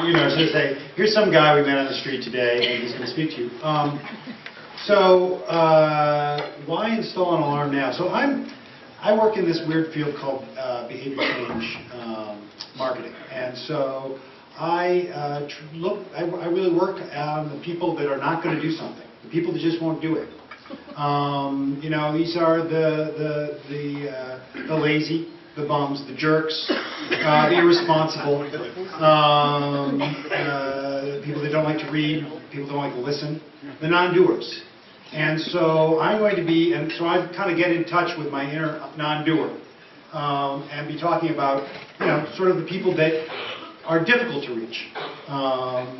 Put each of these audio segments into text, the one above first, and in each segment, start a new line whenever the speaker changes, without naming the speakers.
you know, so say, here's some guy we met on the street today, and he's going to speak to you. Why install an alarm now? So I work in this weird field called behavior change marketing, and so I really work on the people that are not going to do something, the people that just won't do it. You know, these are the lazy, the bums, the jerks, the irresponsible, people that don't like to read, people that don't like to listen, the non-doers. And so I'm going to be, and so I kind of get in touch with my inner non-doer and be talking about, you know, sort of the people that are difficult to reach.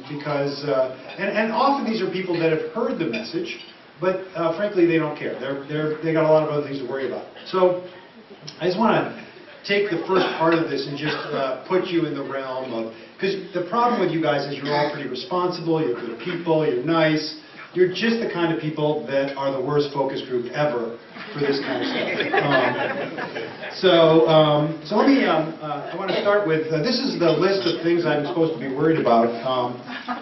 Because, and often these are people that have heard the message, but frankly they don't care. They got a lot of other things to worry about. So I just want to take the first part of this and just put you in the realm of, because the problem with you guys is you're all pretty responsible, you're good people, you're nice. You're just the kind of people that are the worst focus group ever for this kind of stuff. So let me, I want to start with, this is the list of things I'm supposed to be worried about,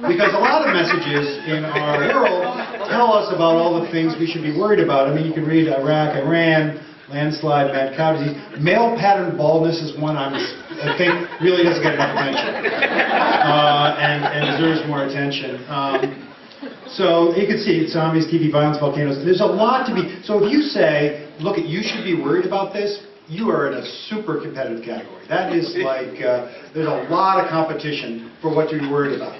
because a lot of messages in our world tell us about all the things we should be worried about. I mean, you can read Iraq, Iran, landslide, mad cow disease. Male pattern baldness is one I think really doesn't get enough attention, and deserves more attention. So you can see zombies, TV, violence, volcanoes. There's a lot to be. So if you say, look, you should be worried about this, you are in a super competitive category. That is like, there's a lot of competition for what you're worried about.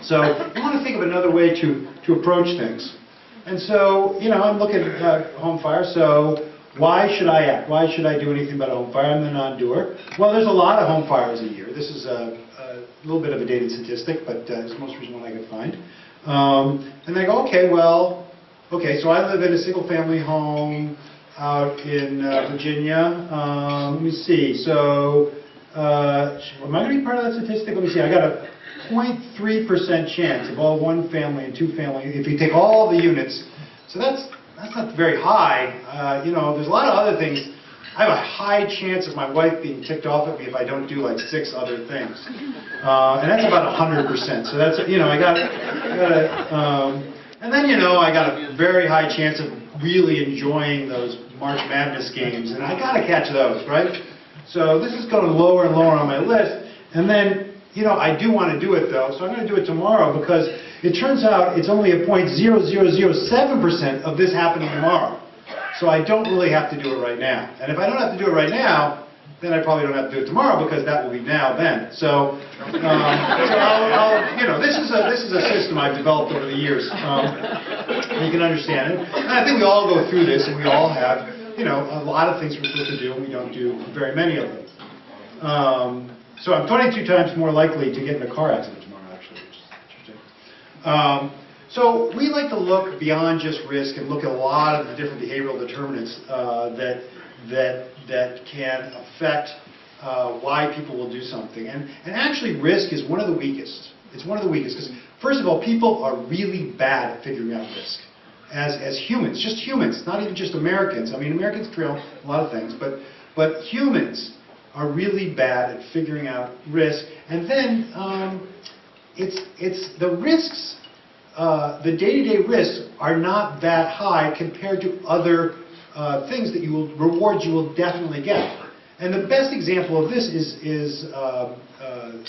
So you want to think of another way to approach things. And so, you know, I'm looking at home fire, so why should I act? Why should I do anything about a home fire? I'm the non-doer. Well, there's a lot of home fires a year. This is a little bit of a dated statistic, but it's the most recent one I could find. And they go, okay, well, okay, so I live in a single-family home out in Virginia. Let me see. So, am I going to be part of that statistic? Let me see. I got a 0.3% chance of all one-family and two-family, if you take all the units. So that's not very high. You know, there's a lot of other things. I have a high chance of my wife being ticked off at me if I don't do like 6 other things. And that's about 100%. So that's, you know, I got and then, you know, I got a very high chance of really enjoying those March Madness games. And I got to catch those, right? So this is going lower and lower on my list. And then, you know, I do want to do it though. So I'm going to do it tomorrow because it turns out it's only a 0.0007% of this happening tomorrow. So I don't really have to do it right now. And if I don't have to do it right now, then I probably don't have to do it tomorrow because that will be now then. So, I'll, you know, this is a system I've developed over the years. You can understand it. And I think we all go through this, and we all have, you know, a lot of things we're supposed to do, and we don't do very many of them. So I'm 22 times more likely to get in a car accident tomorrow, actually, which is interesting. So we like to look beyond just risk and look at a lot of the different behavioral determinants that can affect why people will do something. And actually risk is one of the weakest. It's one of the weakest because, first of all, people are really bad at figuring out risk. As humans, just humans, not even just Americans. I mean, Americans trail a lot of things, but humans are really bad at figuring out risk. And then it's the risks. The day-to-day risks are not that high compared to other things that rewards you will definitely get. And the best example of this is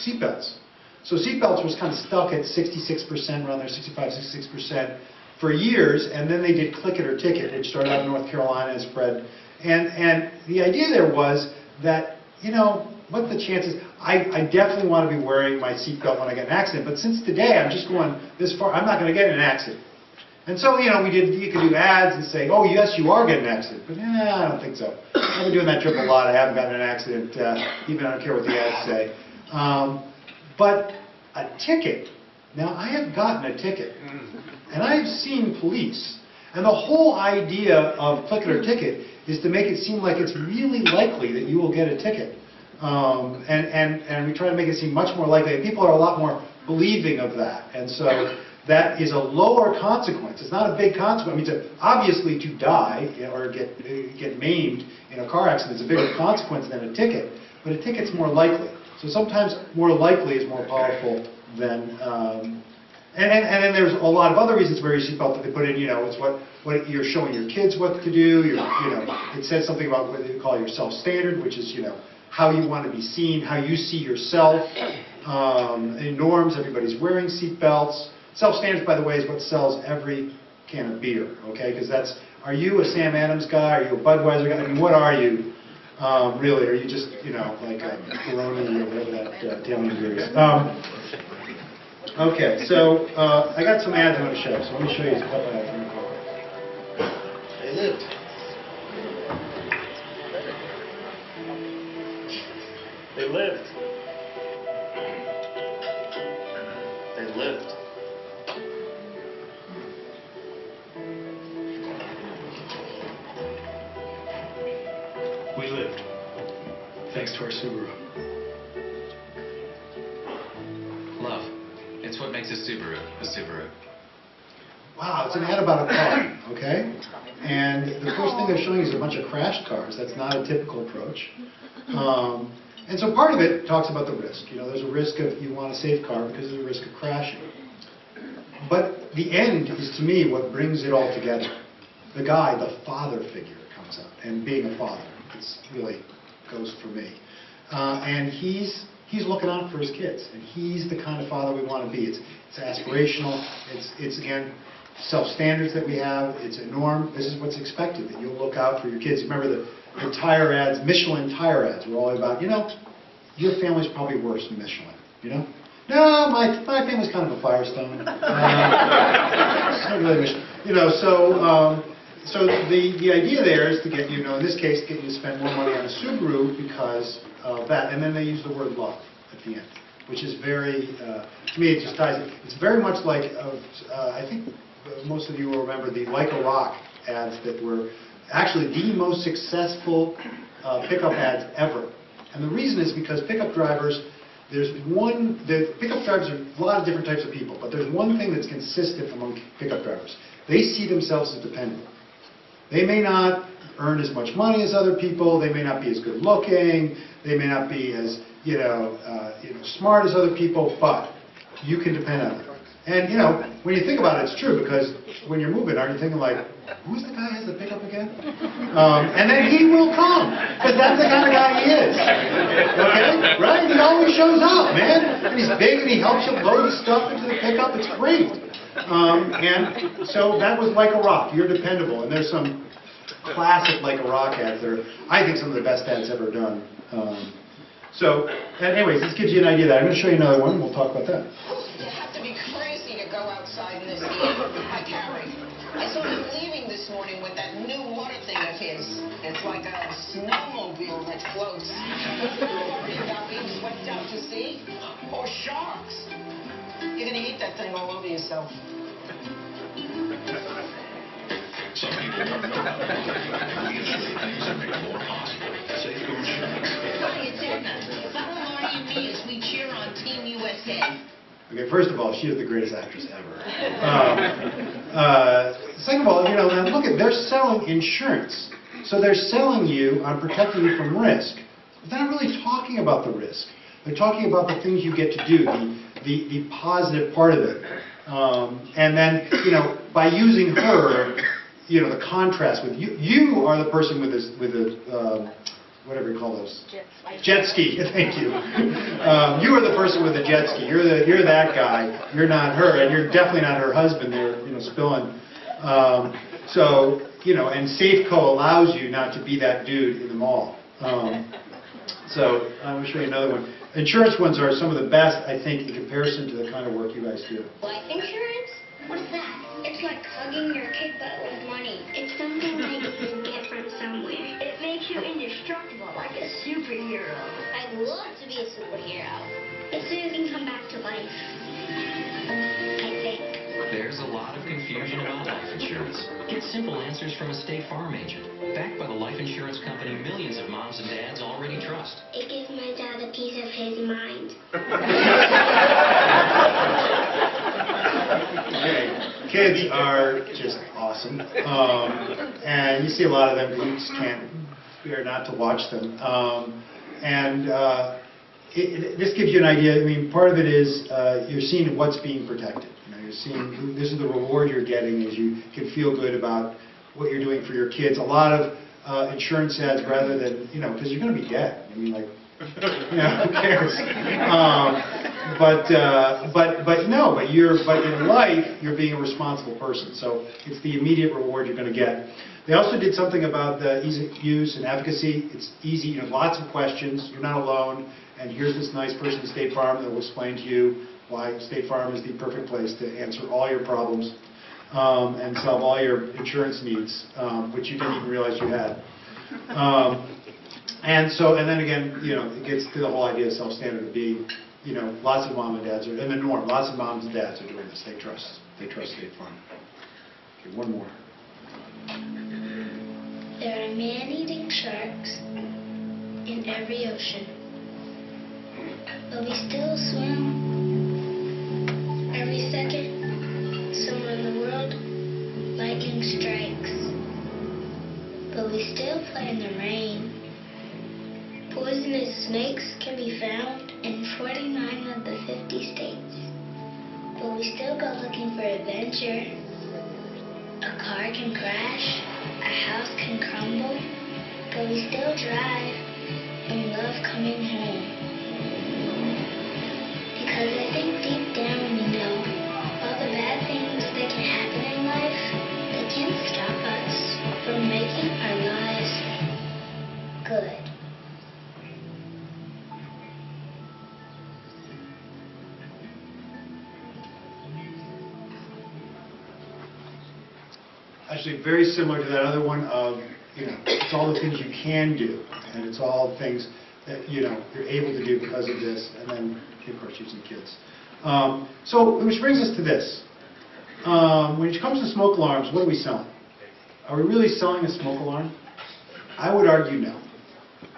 seatbelts. So seatbelts was kind of stuck at 66%, around there, 65, 66% for years, and then they did click it or ticket, which started out in North Carolina and spread. And the idea there was that, you know, what the chances? I definitely want to be wearing my seatbelt when I get in an accident, but since today I'm just going this far, I'm not going to get in an accident. And so, you know, you could do ads and say, oh, yes, you are getting an accident. But I don't think so. I've been doing that trip a lot. I haven't gotten in an accident, even I don't care what the ads say. But a ticket, now I have gotten a ticket, and I've seen police. And the whole idea of click it or ticket is to make it seem like it's really likely that you will get a ticket. And we try to make it seem much more likely. And people are a lot more believing of that. And so that is a lower consequence. It's not a big consequence. I mean, obviously to die or get maimed in a car accident is a bigger consequence than a ticket, but a ticket's more likely. So sometimes more likely is more powerful than, and then there's a lot of other reasons where your seatbelt that they put in, it's what you're showing your kids what to do, it says something about what they call your self-standard, which is, how you want to be seen, how you see yourself, and norms, everybody's wearing seatbelts. Self-standards, by the way, is what sells every can of beer, okay, because are you a Sam Adams guy, are you a Budweiser guy, I mean, what are you? Really, are you just, like a Corona or whatever that Italian beer is? Okay, so I got some ads I want to show, so let me show you a couple ads.
They lived. They lived. They lived.
We lived, thanks to our Subaru.
Love. It's what makes a Subaru a Subaru.
Wow, it's an ad about a car, okay? And the first thing they're showing is a bunch of crashed cars. That's not a typical approach. And so part of it talks about the risk. There's a risk of you want a safe car because there's a risk of crashing. But the end is, to me, what brings it all together. The guy, the father figure comes up, and being a father, it's really goes for me. And he's looking out for his kids, and he's the kind of father we want to be. It's aspirational. It's again, self-standards that we have. It's a norm. This is what's expected, that you'll look out for your kids. Remember the tire ads, Michelin tire ads were all about, your family's probably worse than Michelin, No, my family's kind of a Firestone. It's not really Michelin. So the idea there is to get in this case, get you to spend more money on a Subaru because of that. And then they use the word love at the end, which is very, to me, it just ties it. It's very much like, I think most of you will remember the Like a Rock ads that were actually the most successful pickup ads ever. And the reason is because pickup drivers, pickup drivers are a lot of different types of people, but there's one thing that's consistent among pickup drivers. They see themselves as dependent. They may not earn as much money as other people, they may not be as good looking, they may not be as smart as other people, but you can depend on them. And when you think about it, it's true, because when you're moving, aren't you thinking like, who's the guy who has the pickup again? And then he will come, because that's the kind of guy he is. Okay? Right? He always shows up, man. And he's big and he helps you load stuff into the pickup. It's great. And so that was Like a Rock. You're dependable. And there's some classic Like a Rock ads that are, I think, some of the best ads ever done. Anyways, this gives you an idea of that. I'm going to show you another one. We'll talk about that.
You have to be crazy to go outside in this heat. I carry. I saw him leaving this morning with that new water thing of his. It's like a snowmobile that floats. Worried about being swept out to sea? Or sharks? You're going to eat that thing all over yourself.
Some people don't know about it. We have three things that make it more possible. Safeco Insurance.
Hi, it's Edna. Follow Marty and me as we cheer on Team USA.
Okay, first of all, she is the greatest actress ever. Second of all, now look at, they're selling insurance. So they're selling you on protecting you from risk. But they're not really talking about the risk. They're talking about the things you get to do, the positive part of it. And then, by using her, the contrast with you. You are the person with the whatever you call those. Jet ski. Thank you. You are the person with the jet ski. You're that guy. You're not her, and you're definitely not her husband. There, spilling. And Safeco allows you not to be that dude in the mall. So I'm going to show you another one. Insurance ones are some of the best, I think, in comparison to the kind of work you guys do.
Life insurance? What is that? It's like hugging your kid but with money. It's something that you can get from somewhere. It makes you indestructible, like a superhero. I'd love to be a superhero. It's so you can come back to life. I think.
There's a lot of confusion about life insurance. Get simple answers from a State Farm agent. Backed by the life insurance company millions of moms and dads already trust.
It gives my dad a piece of his mind.
Kids are just awesome. And you see a lot of them, but you just can't bear not to watch them. this gives you an idea. I mean, part of it is you're seeing what's being protected. You're seeing this is the reward you're getting as you can feel good about what you're doing for your kids. A lot of insurance ads rather than, because you're going to be dead. I mean, like, who cares? But in life, you're being a responsible person. So it's the immediate reward you're going to get. They also did something about the ease of use and efficacy. It's easy, lots of questions. You're not alone. And here's this nice person at State Farm that will explain to you why State Farm is the perfect place to answer all your problems and solve all your insurance needs, which you didn't even realize you had. And then again, it gets to the whole idea of self-standard of being, lots of mom and dads are, and the norm, lots of moms and dads are doing this. They trust State Farm. Okay, one more.
There are man-eating sharks in every ocean, but we still swim. Every second, somewhere in the world, lightning strikes, but we still play in the rain. Poisonous snakes can be found in 49 of the 50 states, but we still go looking for adventure. A car can crash, a house can crumble, but we still drive and love coming home. Because I think deep down we know all the bad things that can happen in life, they can't stop us from making our lives good.
Actually, very similar to that other one of, it's all the things you can do, and it's all things that, you're able to do because of this, and then, of course, using kids. So, which brings us to this. When it comes to smoke alarms, what are we selling? Are we really selling a smoke alarm? I would argue no.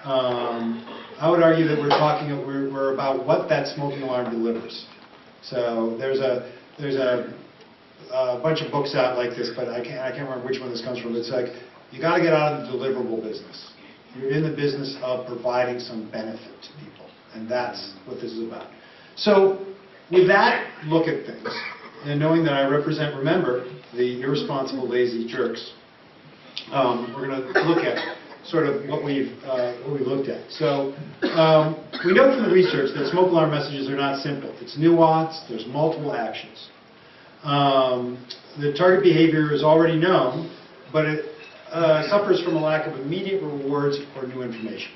I would argue that we're about what that smoking alarm delivers. So, there's a bunch of books out like this, but I can't remember which one this comes from. It's like, you got to get out of the deliverable business. You're in the business of providing some benefit to people, and that's what this is about. So, with that look at things, and knowing that I represent, remember, the irresponsible, lazy jerks, we're going to look at sort of what we've looked at. So, we know from the research that smoke alarm messages are not simple. It's nuanced. There's multiple actions. The target behavior is already known, but it suffers from a lack of immediate rewards or new information.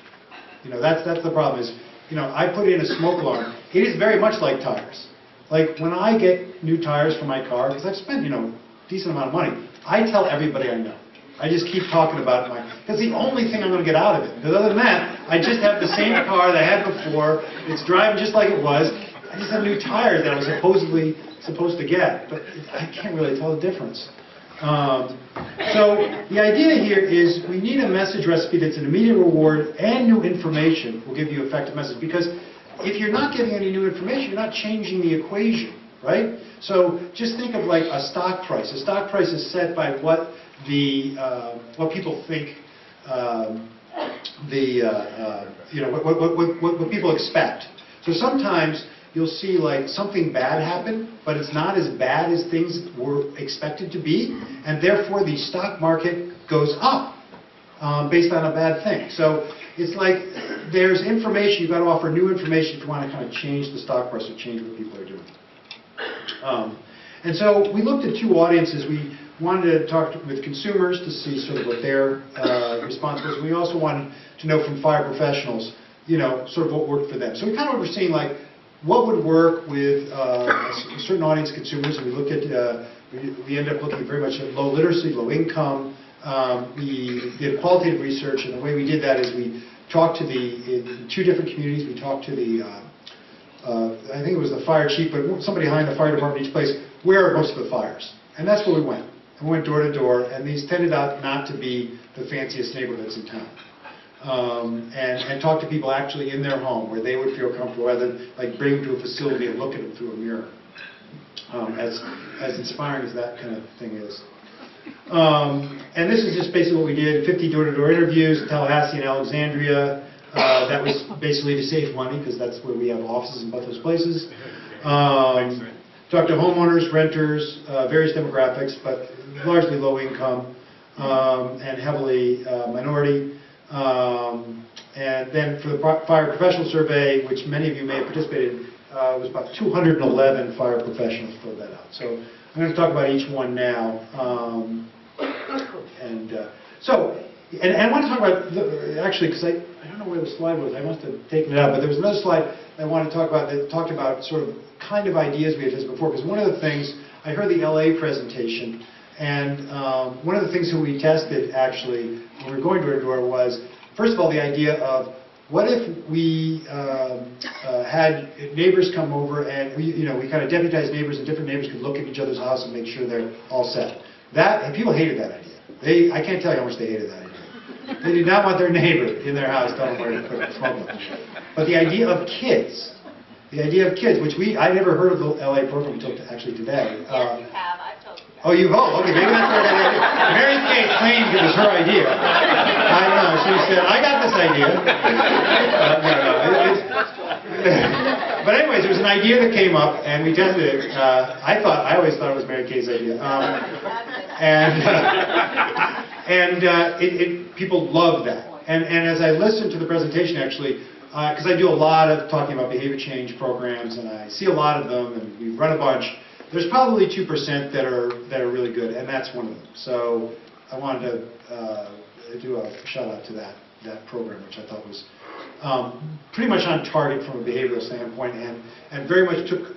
That's the problem is, I put in a smoke alarm. It is very much like tires. Like when I get new tires for my car, because I've spent, a decent amount of money, I tell everybody I know. I just keep talking about that's the only thing I'm going to get out of it. Because other than that, I just have the same car that I had before. It's driving just like it was. I just have new tires that I was supposed to get, but I can't really tell the difference. So the idea here is we need a message recipe that's an immediate reward and new information will give you effective message. Because if you're not getting any new information, you're not changing the equation, right? So just think of like a stock price. A stock price is set by what what people think what people expect. So sometimes you'll see like something bad happen, but it's not as bad as things were expected to be, and therefore the stock market goes up based on a bad thing. So it's like there's information, you've got to offer new information if you want to kind of change the stock price or change what people are doing. And so we looked at two audiences. We wanted to talk with consumers to see sort of what their response was. We also wanted to know from fire professionals, sort of what worked for them. So we kind of were seeing like, what would work with a certain audience of consumers, and we looked at, we ended up looking very much at low literacy, low income. We did qualitative research, and the way we did that is we talked to in two different communities. We talked to I think it was the fire chief, but somebody behind the fire department in each place, where are most of the fires? And that's where we went. And we went door to door, and these tended out not to be the fanciest neighborhoods in town. And talk to people actually in their home where they would feel comfortable, rather than like bring them to a facility and look at them through a mirror. As inspiring as that kind of thing is. And this is just basically what we did: 50 door-to-door interviews in Tallahassee and Alexandria. That was basically to save money, because that's where we have offices in both those places. Talked to homeowners, renters, various demographics, but largely low income and heavily minority. And then for the Fire Professional Survey, which many of you may have participated in, it was about 211 fire professionals filled that out. So I'm going to talk about each one now. And I want to talk about, actually, because I don't know where the slide was, I must have taken it out, but there was another slide I want to talk about that talked about sort of kind of ideas we had just before, because one of the things, I heard the LA presentation, and one of the things that we tested, actually, when we were going door to door was, first of all, the idea of, what if we had neighbors come over and we kind of deputized neighbors, and different neighbors could look at each other's house and make sure they're all set. And people hated that idea. I can't tell you how much they hated that idea. They did not want their neighbor in their house telling them where to put the smoke lamp. But the idea of kids, which I never heard of the LA program until actually today.
Yes, you have. I've told you.
Oh, you've okay, maybe that's where that idea. Mary Kay claimed it was her idea. I don't know. She said, I got this idea. But anyways, there was an idea that came up, and we tested it. I always thought it was Mary Kay's idea. People loved that. And as I listened to the presentation, actually, because I do a lot of talking about behavior change programs, and I see a lot of them, and we run a bunch, there's probably 2% that are really good, and that's one of them. So I wanted to do a shout out to that program, which I thought was pretty much on target from a behavioral standpoint, and very much took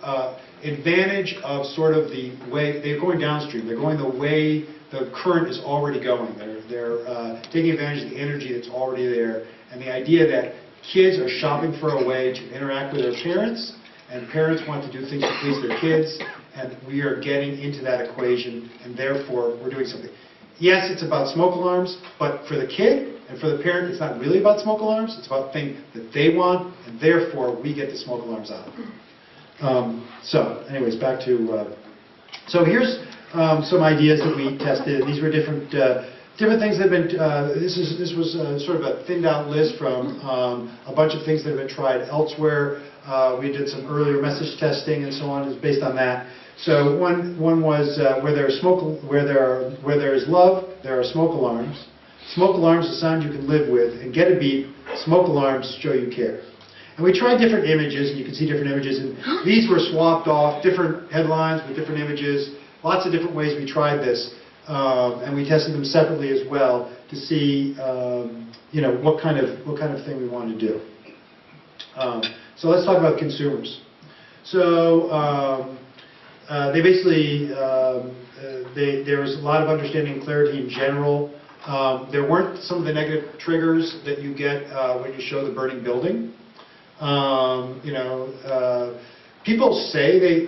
advantage of sort of the way they're going downstream. They're going the way the current is already going. They're taking advantage of the energy that's already there, and the idea that kids are shopping for a way to interact with their parents, and parents want to do things to please their kids, and we are getting into that equation, and therefore we're doing something. Yes, it's about smoke alarms, but for the kid and for the parent, it's not really about smoke alarms. It's about things that they want, and therefore we get the smoke alarms out. So, anyways, back to. So here's some ideas that we tested. These were different things that have been. This was sort of a thinned out list from a bunch of things that have been tried elsewhere. We did some earlier message testing and so on. It's based on that. So one was where there is love, there are smoke alarms. Smoke alarms are sound you can live with, and get a beep. Smoke alarms show you care. And we tried different images, and you can see different images. And these were swapped off, different headlines with different images. Lots of different ways we tried this, and we tested them separately as well to see, what kind of thing we wanted to do. So let's talk about consumers. So they basically, there was a lot of understanding and clarity in general. There weren't some of the negative triggers that you get when you show the burning building. People say they,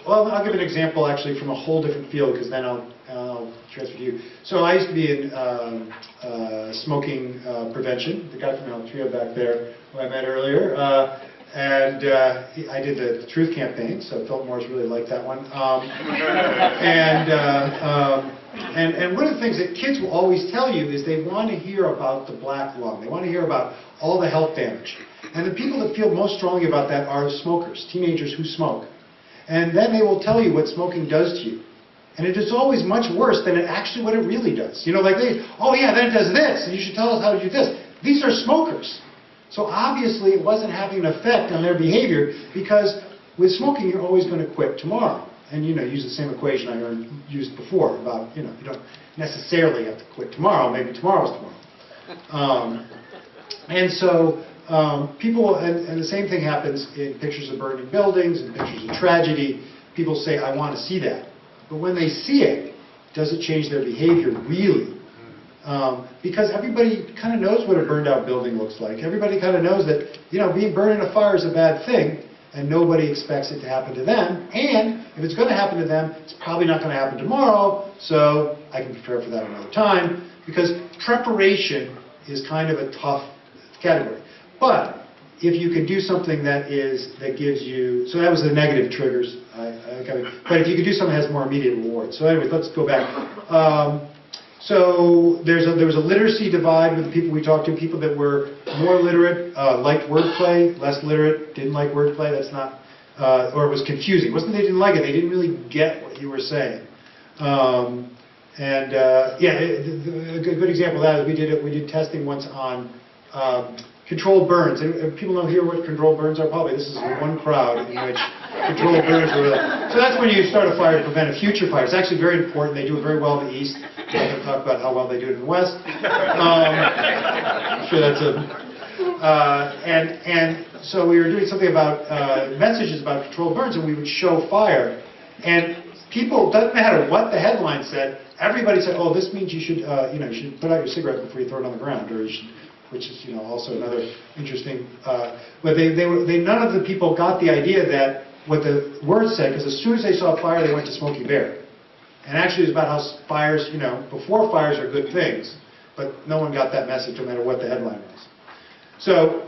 well, I'll give an example actually from a whole different field, because then I'll transfer to you. So I used to be in smoking prevention, the guy from El Trio back there who I met earlier. And I did the Truth campaign, so Philip Morris really liked that one. And one of the things that kids will always tell you is they want to hear about the black lung. They want to hear about all the health damage. And the people that feel most strongly about that are smokers, teenagers who smoke. And then they will tell you what smoking does to you. And it is always much worse than what it really does. Like oh yeah, then it does this, and you should tell us how to do this. These are smokers. So obviously it wasn't having an effect on their behavior, because with smoking you're always going to quit tomorrow. And use the same equation I used before about, you don't necessarily have to quit tomorrow, maybe tomorrow's tomorrow. And so people, and the same thing happens in pictures of burning buildings and pictures of tragedy. People say, I want to see that. But when they see it, does it change their behavior really? Because everybody kind of knows what a burned out building looks like. Everybody kind of knows that, being burned in a fire is a bad thing, and nobody expects it to happen to them. And if it's going to happen to them, it's probably not going to happen tomorrow, so I can prepare for that another time, because preparation is kind of a tough category. But if you can do something that gives you, so that was the negative triggers, but if you can do something that has more immediate rewards. So anyways, let's go back. So there was a literacy divide with the people we talked to. People that were more literate liked wordplay, less literate didn't like wordplay. That's not, or it was confusing. It wasn't they didn't like it, they didn't really get what you were saying. Yeah, a good example of that is we did testing once on controlled burns. And people know here what controlled burns are? Probably this is one crowd in which controlled burns were. So that's when you start a fire to prevent a future fire. It's actually very important. They do it very well in the East. I'm not going to talk about how well they do it in the West. I'm sure that's and so we were doing something about messages about controlled burns, and we would show fire. And people, doesn't matter what the headline said, everybody said, "Oh, this means you should, you should put out your cigarette before you throw it on the ground," or you should, which is, also another interesting. But none of the people got the idea that what the words said, because as soon as they saw fire, they went to Smokey Bear. And actually, it's about how fires, before fires are good things, but no one got that message, no matter what the headline was. So,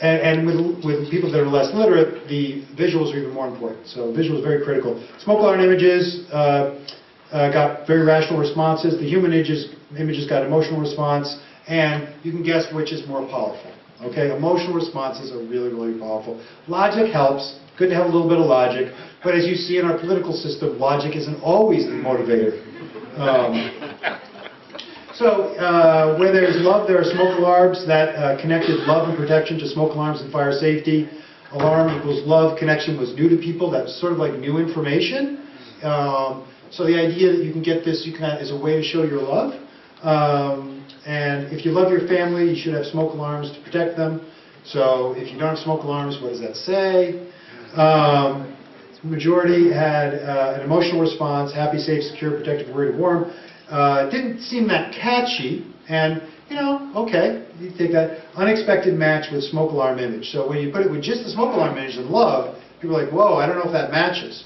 and with people that are less literate, the visuals are even more important. So, visuals are very critical. Smoke alarm images got very rational responses. The human images got emotional response. And you can guess which is more powerful. Okay, emotional responses are really, really powerful. Logic helps. Good to have a little bit of logic. But as you see in our political system, logic isn't always the motivator. Where there's love, there are smoke alarms. That connected love and protection to smoke alarms and fire safety. Alarm equals love. Connection was new to people. That was sort of like new information. So the idea that you can get this is a way to show your love. And if you love your family, you should have smoke alarms to protect them. So if you don't have smoke alarms, what does that say? Majority had an emotional response: happy, safe, secure, protected, worried, and warm. It didn't seem that catchy, and okay, you take that. Unexpected match with smoke alarm image. So when you put it with just the smoke alarm image and love, people are like, whoa, I don't know if that matches.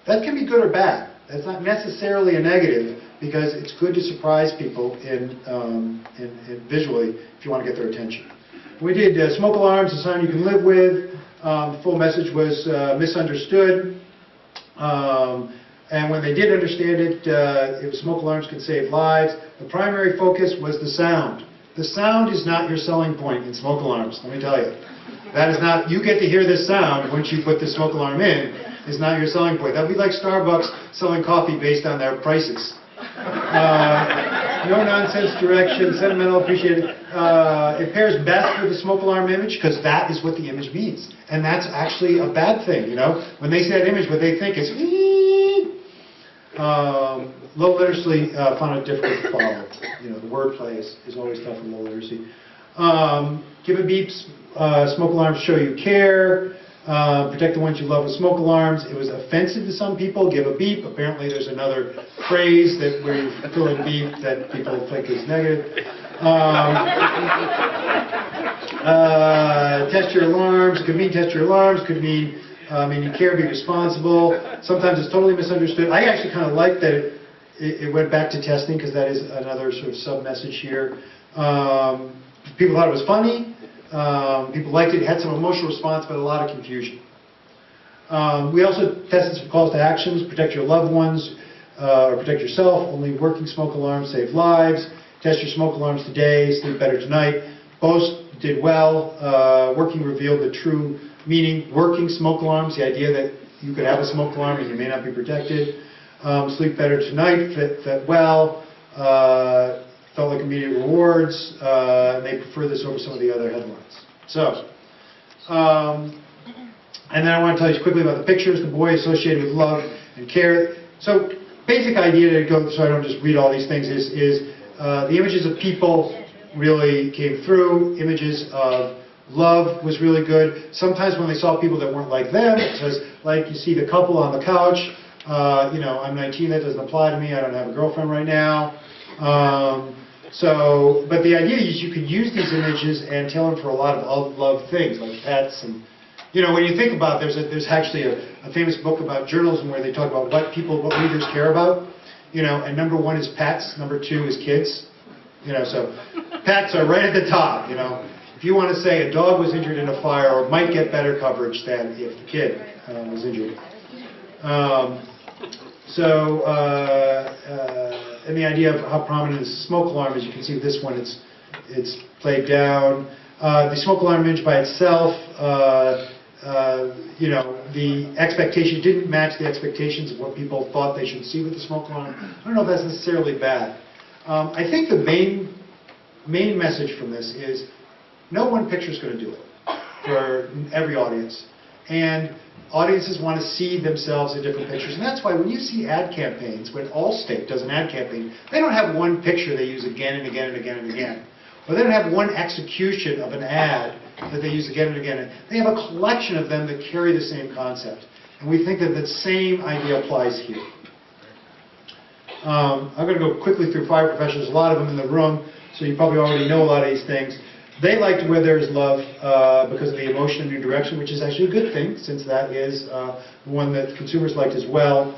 That can be good or bad. That's not necessarily a negative, because it's good to surprise people in visually if you want to get their attention. We did smoke alarms, a sign you can live with. The full message was misunderstood. And when they did understand it, it was smoke alarms could save lives. The primary focus was the sound. The sound is not your selling point in smoke alarms, let me tell you. That is not, you get to hear this sound once you put the smoke alarm in, is not your selling point. That would be like Starbucks selling coffee based on their prices. No nonsense direction, sentimental, appreciated. It pairs best with the smoke alarm image, because that is what the image means. And that's actually a bad thing, When they see that image, what they think is, low literacy found it difficult to follow. The wordplay is always tough in low literacy. Give a beep, smoke alarms show you care. Protect the ones you love with smoke alarms. It was offensive to some people. Give a beep. Apparently there's another phrase where you fill in beep that people think is negative. Test your alarms. Could mean test your alarms. Could mean you care, be responsible. Sometimes it's totally misunderstood. I actually kind of like that it went back to testing, because that is another sort of sub-message here. People thought it was funny. People liked it. It had some emotional response, but a lot of confusion. We also tested some calls to actions: protect your loved ones, or protect yourself. Only working smoke alarms save lives. Test your smoke alarms today, sleep better tonight. Both did well. Working revealed the true meaning. Working smoke alarms, the idea that you could have a smoke alarm and you may not be protected. Sleep better tonight, fit well. Felt like immediate rewards. They prefer this over some of the other headlines. So, and then I want to tell you quickly about the pictures. The boy associated with love and care. So, basic idea to go, so I don't just read all these things, is the images of people really came through. Images of love was really good. Sometimes when they saw people that weren't like them, it says, like you see the couple on the couch, I'm 19, that doesn't apply to me, I don't have a girlfriend right now. But the idea is you could use these images and tell them for a lot of love things, like pets. And, when you think about it, there's actually a famous book about journalism where they talk about what readers care about. And number 1 is pets, number 2 is kids. So pets are right at the top, If you want to say a dog was injured in a fire, or might get better coverage than if the kid was injured. and the idea of how prominent is the smoke alarm, as you can see with this one, it's played down. The smoke alarm image by itself, you know, the expectation didn't match the expectations of what people thought they should see with the smoke alarm. I don't know if that's necessarily bad. I think the main message from this is no one picture is going to do it for every audience. And audiences want to see themselves in different pictures. And that's why when you see ad campaigns, when Allstate does an ad campaign, they don't have one picture they use again and again and again and again. Or they don't have one execution of an ad that they use again and again. They have a collection of them that carry the same concept. And we think that the same idea applies here. I'm going to go quickly through fire professionals. There's a lot of them in the room, so you probably already know a lot of these things. They liked Where There Is Love because of the emotion and new direction, which is actually a good thing, since that is one that consumers liked as well.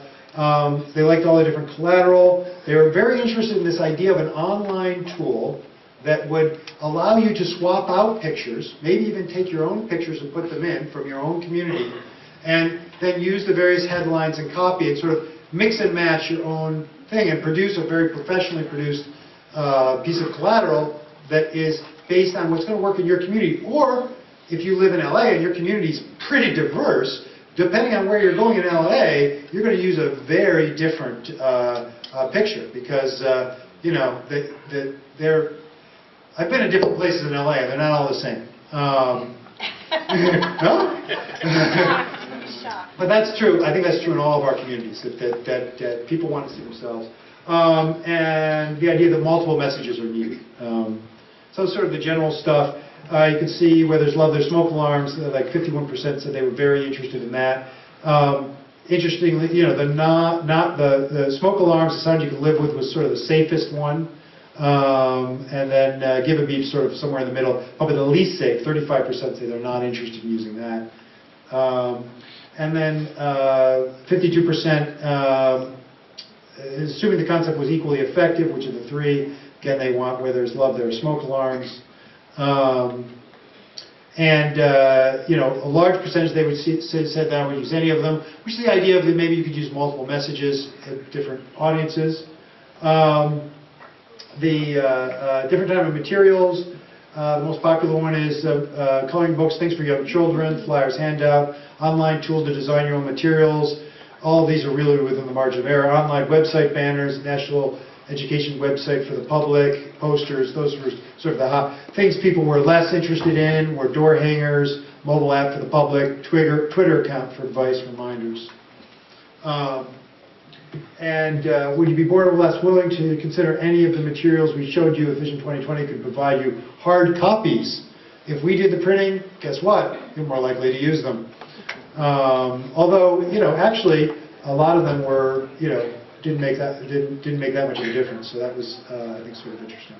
They liked all the different collateral. They were very interested in this idea of an online tool that would allow you to swap out pictures, maybe even take your own pictures and put them in from your own community, and then use the various headlines and copy and sort of mix and match your own thing and produce a very professionally produced piece of collateral that is based on what's going to work in your community. Or if you live in LA and your community is pretty diverse, depending on where you're going in LA, you're going to use a very different picture because, you know, I've been in different places in LA, and they're not all the same. No? But that's true. I think that's true in all of our communities, that people want to see themselves. And the idea that multiple messages are needed. So sort of the general stuff. You can see Where There's Love, There's Smoke Alarms. Like 51% said they were very interested in that. Interestingly, you know, the smoke alarms, the sound you could live with, was sort of the safest one. And then Give a Beep sort of somewhere in the middle. Probably the least safe. 35% say they're not interested in using that. And then 52%, assuming the concept was equally effective, which of the three, again, they want Where There's Love, There Are Smoke Alarms. You know, a large percentage they would said that I would use any of them, which is the idea of that maybe you could use multiple messages at different audiences. Different type of materials. The most popular one is coloring books, things for young children, flyers, handout, online tool to design your own materials. All of these are really within the margin of error. Online website banners, national education website for the public, posters. Those were sort of the hot things people were less interested in. Were door hangers, mobile app for the public, Twitter account for advice, reminders. Would you be bored or less willing to consider any of the materials we showed you if Vision 2020 could provide you hard copies? If we did the printing, guess what? You're more likely to use them. Although, you know, actually, a lot of them were, you know, didn't make that much of a difference. So that was, I think, sort of interesting.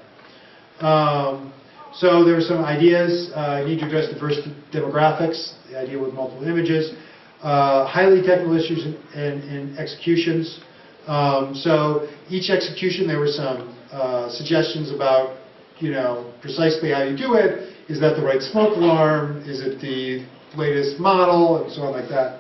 So there were some ideas. Need to address diverse demographics. The idea with multiple images. Highly technical issues in executions. So each execution, there were some suggestions about, you know, precisely how you do it. Is that the right smoke alarm? Is it the latest model? And so on like that.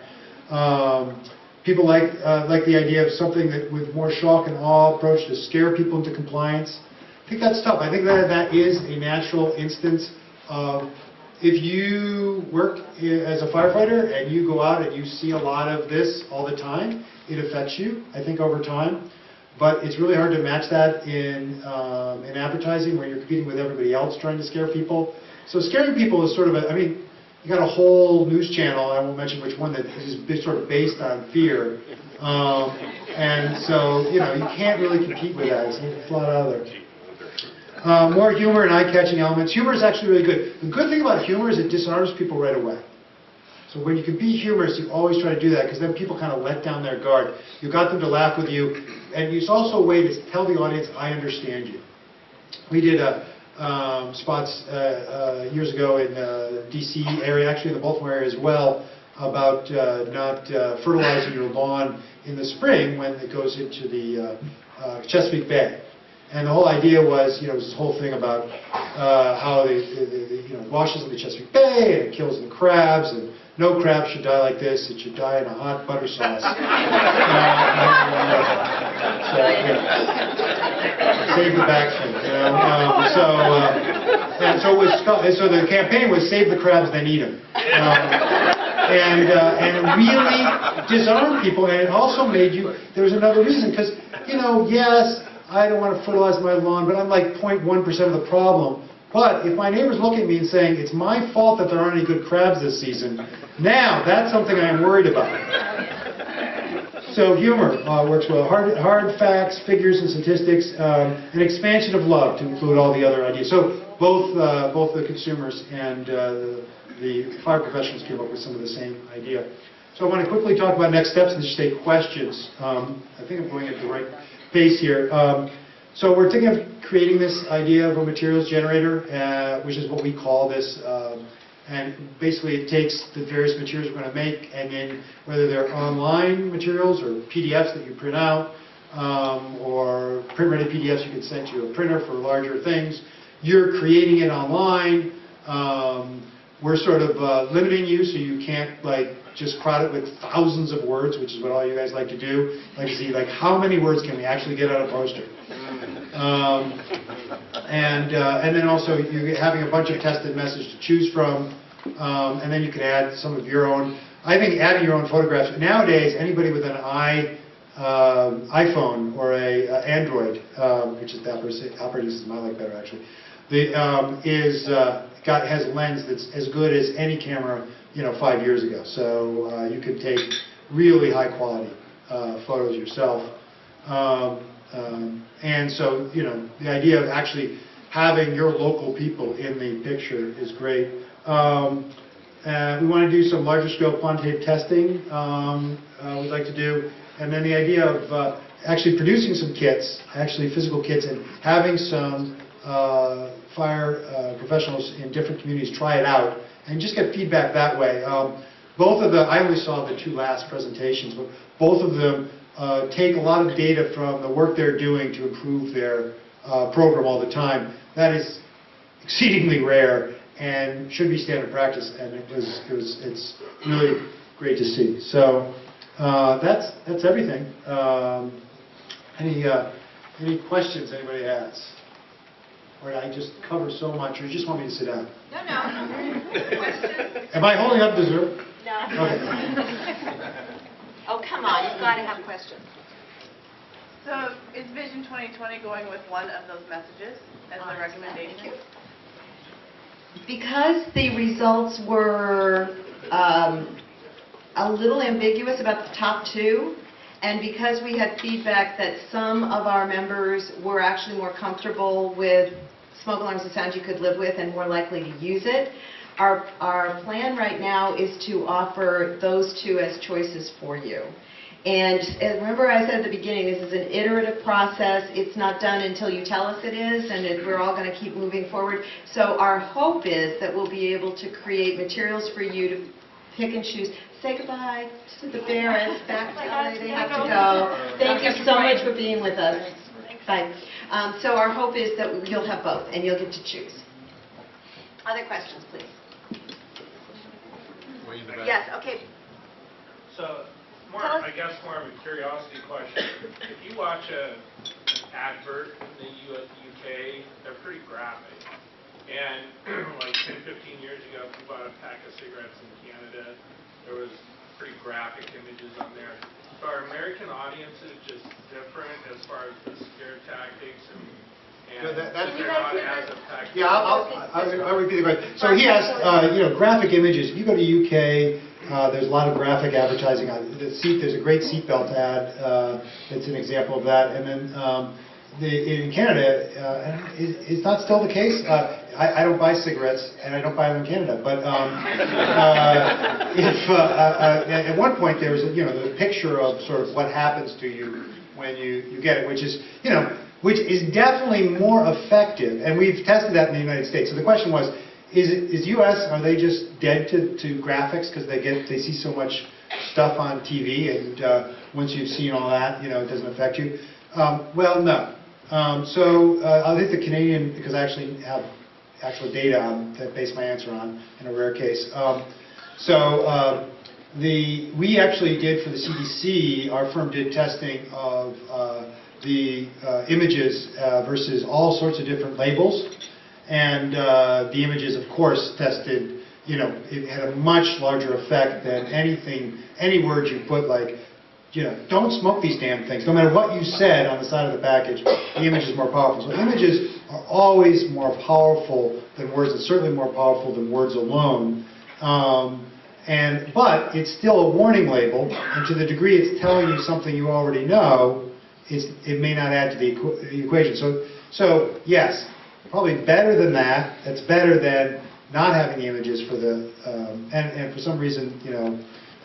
People like the idea of something that with more shock and awe approach to scare people into compliance. I think that's tough. I think that is a natural instance of, if you work as a firefighter and you go out and you see a lot of this all the time, it affects you, I think, over time. But it's really hard to match that in advertising where you're competing with everybody else trying to scare people. So scaring people is sort of I mean, you got a whole news channel, I won't mention which one, that is sort of based on fear. And so, you know, you can't really compete with that. It's a lot out there. More humor and eye-catching elements. Humor is actually really good. The good thing about humor is it disarms people right away. So when you can be humorous, you always try to do that, because then people kind of let down their guard. You got them to laugh with you, and it's also a way to tell the audience, I understand you. We did spots years ago in the D.C. area, actually in the Baltimore area as well, about not fertilizing your lawn in the spring when it goes into the Chesapeake Bay. And the whole idea was, you know, it was this whole thing about how it washes in the Chesapeake Bay and it kills the crabs and no crab should die like this. It should die in a hot butter sauce. Save the backfin. So the campaign was save the crabs, then eat them. And it really disarmed people, and it also made you, there was another reason, because, yes, I don't want to fertilize my lawn, but I'm like 0.1% of the problem. But if my neighbors look at me and saying, it's my fault that there aren't any good crabs this season, now that's something I am worried about. So humor works well. Hard facts, figures, and statistics, an expansion of love to include all the other ideas. So both the consumers and the fire professionals came up with some of the same idea. So I want to quickly talk about next steps and just take questions. I think I'm going at the right pace here. So we're thinking of creating this idea of a materials generator, which is what we call this. And basically it takes the various materials we're going to make, and then whether they're online materials or PDFs that you print out, or print-ready PDFs you can send to a printer for larger things, you're creating it online. We're sort of limiting you so you can't just crowd it with thousands of words, which is what all you guys like to do. Like to see how many words can we actually get on a poster. And then also you're having a bunch of tested messages to choose from, and then you can add some of your own. I think adding your own photographs, nowadays anybody with an iPhone or a Android, which is the operating system I like better actually, has a lens that's as good as any camera 5 years ago. So you could take really high quality photos yourself. And so, the idea of actually having your local people in the picture is great. We want to do some larger scale quantitative testing we'd like to do. And then the idea of actually producing some kits, actually physical kits, and having some fire professionals in different communities try it out and just get feedback that way. Both of the, I only saw the 2 last presentations, but both of them take a lot of data from the work they're doing to improve their program all the time. That is exceedingly rare and should be standard practice, and it's really great to see. So that's everything. Any questions anybody has? Or did I just cover so much, or you just want me to sit down?
No. Questions?
Am I holding up dessert?
No.
Okay.
Oh, come on, you've got to have questions.
So is Vision 2020 going with one of those messages as the recommendation?
Because the results were a little ambiguous about the top 2, and because we had feedback that some of our members were actually more comfortable with smoke alarms and sounds you could live with and more likely to use it, our plan right now is to offer those 2 as choices for you. And remember I said at the beginning, this is an iterative process. It's not done until you tell us it is, and we're all going to keep moving forward. So our hope is that we'll be able to create materials for you to pick and choose. Say goodbye to the parents. Back they have to go. Thank you so much for being with us. Bye. So our hope is that you'll have both, and you'll get to choose. Other questions, please. Yes, okay.
So, I guess more of a curiosity question. If you watch an advert in the UK, they're pretty graphic. And like 10, 15 years ago, if you bought a pack of cigarettes in Canada, there was pretty graphic images on there. So are American audiences just different as far as the scare tactics and they're not as effective?
Yeah, I'll repeat the question. So he asked, graphic images. If you go to UK, there's a lot of graphic advertising. There's a great seatbelt ad that's an example of that. And then in Canada, it's not still the case. I don't buy cigarettes, and I don't buy them in Canada. But at one point there was the picture of sort of what happens to you when you get it, which is definitely more effective. And we've tested that in the United States. So the question was, is U.S. are they just dead to graphics because they see so much stuff on TV, and once you've seen all that, it doesn't affect you? Well, no. So I think the Canadian, because I actually have actual data to base my answer on in a rare case. So we actually did for the CDC, our firm did testing of the images versus all sorts of different labels. And the images, of course, tested, it had a much larger effect than any words you put like, don't smoke these damn things. No matter what you said on the side of the package, the image is more powerful. So images are always more powerful than words, and certainly more powerful than words alone. But it's still a warning label, and to the degree it's telling you something you already know, it may not add to the equation. So yes, probably better than that. That's better than not having the images for the, and for some reason,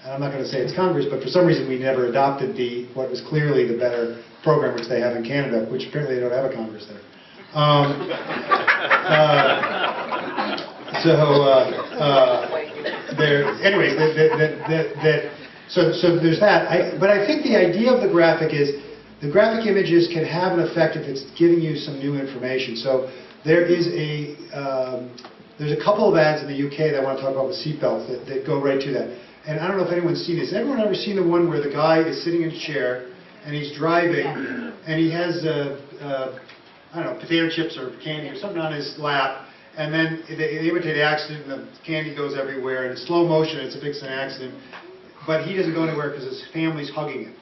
I'm not going to say it's Congress, but for some reason we never adopted what was clearly the better program, which they have in Canada, which apparently they don't have a Congress there. So there's that. But I think the idea of the graphic is the graphic images can have an effect if it's giving you some new information. So there's a couple of ads in the UK that I want to talk about with seatbelts that go right to that. And I don't know if anyone's seen this. Has everyone ever seen the one where the guy is sitting in a chair and he's driving and he has, I don't know, potato chips or candy or something on his lap, and then they imitate an accident and the candy goes everywhere, and in slow motion it's a big accident, but he doesn't go anywhere because his family's hugging him.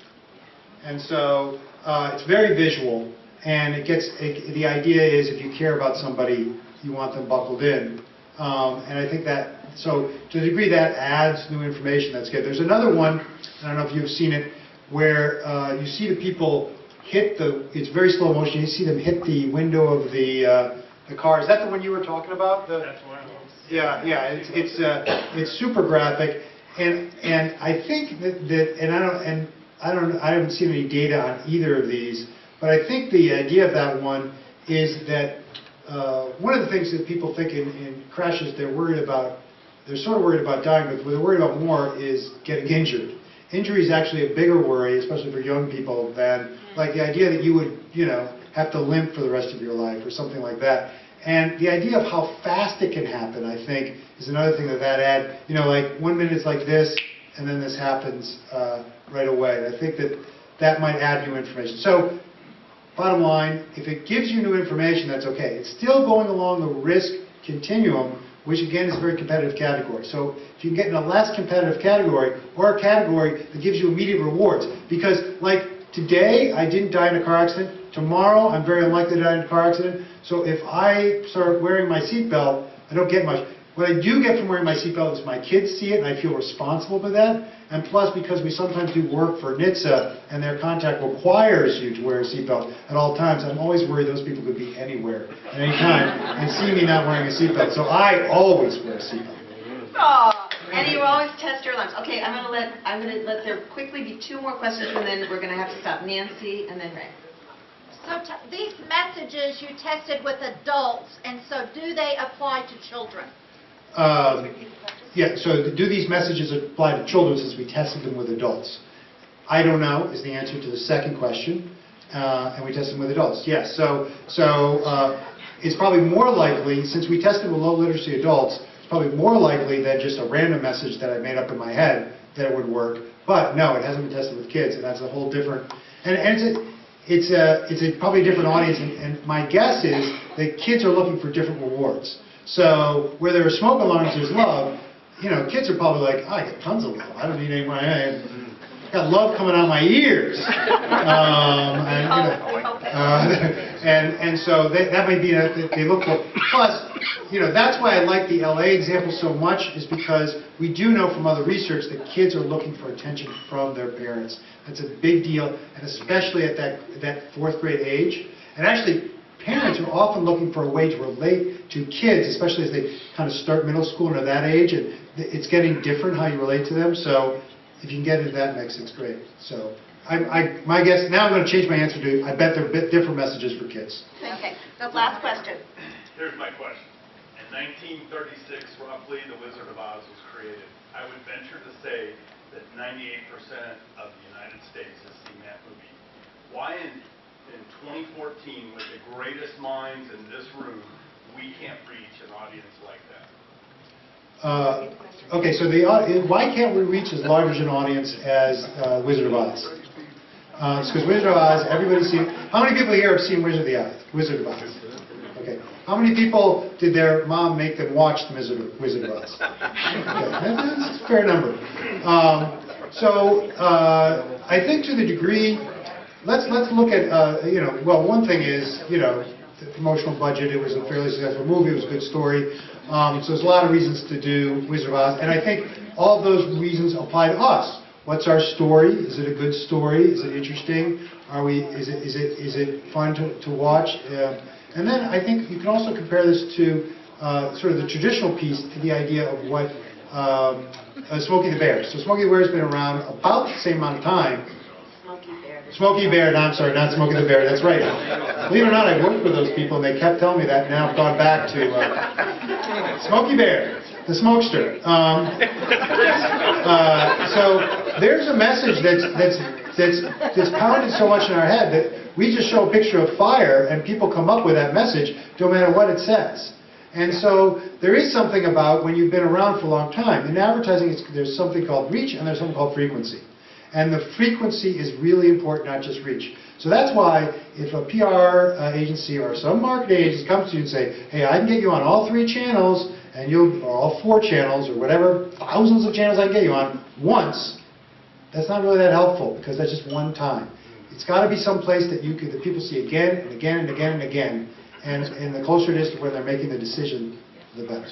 And so it's very visual, and the idea is if you care about somebody, you want them buckled in. And I think that, so to the degree that adds new information, that's good. There's another one, I don't know if you've seen it, where you see the people hit it's very slow motion, you see them hit the window of the car. Is that the one you were talking about?
That's one of them.
Yeah, it's super graphic, and I think that I haven't seen any data on either of these, but I think the idea of that one is that one of the things that people think in crashes they're sort of worried about dying, but what they're worried about more is getting injured. Injury is actually a bigger worry, especially for young people, than like the idea that you would, have to limp for the rest of your life or something like that. And the idea of how fast it can happen, I think, is another thing that add. Like 1 minute it's like this, and then this happens right away. And I think that might add new information. So, bottom line, if it gives you new information, that's okay. It's still going along the risk continuum, which again is a very competitive category. So if you can get in a less competitive category, or a category that gives you immediate rewards, because like today I didn't die in a car accident, tomorrow I'm very unlikely to die in a car accident, so if I start wearing my seatbelt, I don't get much. What I do get from wearing my seatbelt is my kids see it and I feel responsible for that, and plus because we sometimes do work for NHTSA and their contract requires you to wear a seatbelt at all times, I'm always worried those people could be anywhere at any time and see me not wearing a seatbelt. So I always wear a seatbelt.
Oh, and you always test your lungs. Okay, I'm going to let there quickly be two more questions, and then we're going to have to stop. Nancy and then Ray.
So these messages you tested with adults, and so do they apply to children?
Yeah, so do these messages apply to children since we tested them with adults? I don't know is the answer to the second question, and we tested them with adults. Yes, so it's probably more likely, since we tested with low literacy adults, it's probably more likely than just a random message that I made up in my head that it would work. But no, it hasn't been tested with kids, and that's a whole different, it's probably a different audience, and my guess is that kids are looking for different rewards. So where there are smoke alarms, there's love. Kids are probably like, I get tons of love. I don't need any more. I got love coming out of my ears. And so that might be they look for. Plus, that's why I like the LA example so much, is because we do know from other research that kids are looking for attention from their parents. That's a big deal, and especially at that fourth grade age. And actually, parents are often looking for a way to relate to kids, especially as they kind of start middle school and are that age, and it's getting different how you relate to them. So if you can get into that mix, it's great. So my guess, now I'm going to change my answer to, I bet there are a bit different messages for kids.
Okay, the last question.
Here's my question. In 1936, roughly, The Wizard of Oz was created. I would venture to say that 98% of the United States has seen that movie. Why in 2014, with the greatest minds in this room, we can't reach an audience like that?
Okay, so why can't we reach as large an audience as Wizard of Oz? It's because Wizard of Oz, everybody's seen. How many people here have seen Wizard of Oz? Okay. How many people did their mom make them watch the Wizard of Oz? Okay, that's a fair number. So I think to the degree, let's look at well, one thing is the promotional budget. It was a fairly successful movie. It was a good story. So there's a lot of reasons to do Wizard of Oz, and I think all of those reasons apply to us. What's our story? Is it a good story? Is it interesting? Is it fun to watch? And then I think you can also compare this to sort of the traditional piece, to the idea of what Smokey the Bear. So Smokey the Bear has been around about the same amount of time. Smokey Bear, no, I'm sorry, not Smokey the Bear, that's right. Believe it or not, I worked with those people and they kept telling me that, and now I've gone back to Smokey Bear, the smokester. So there's a message that's pounded so much in our head that we just show a picture of fire and people come up with that message no matter what it says. And so there is something about when you've been around for a long time. In advertising, there's something called reach and there's something called frequency. And the frequency is really important, not just reach. So that's why if a PR agency or some marketing agency comes to you and say, hey, I can get you on all 3 channels, and or all 4 channels, or whatever, thousands of channels I can get you on once, that's not really that helpful, because that's just one time. It's got to be some place that that people see again and again and again and again, and the closer it is to where they're making the decision, the better.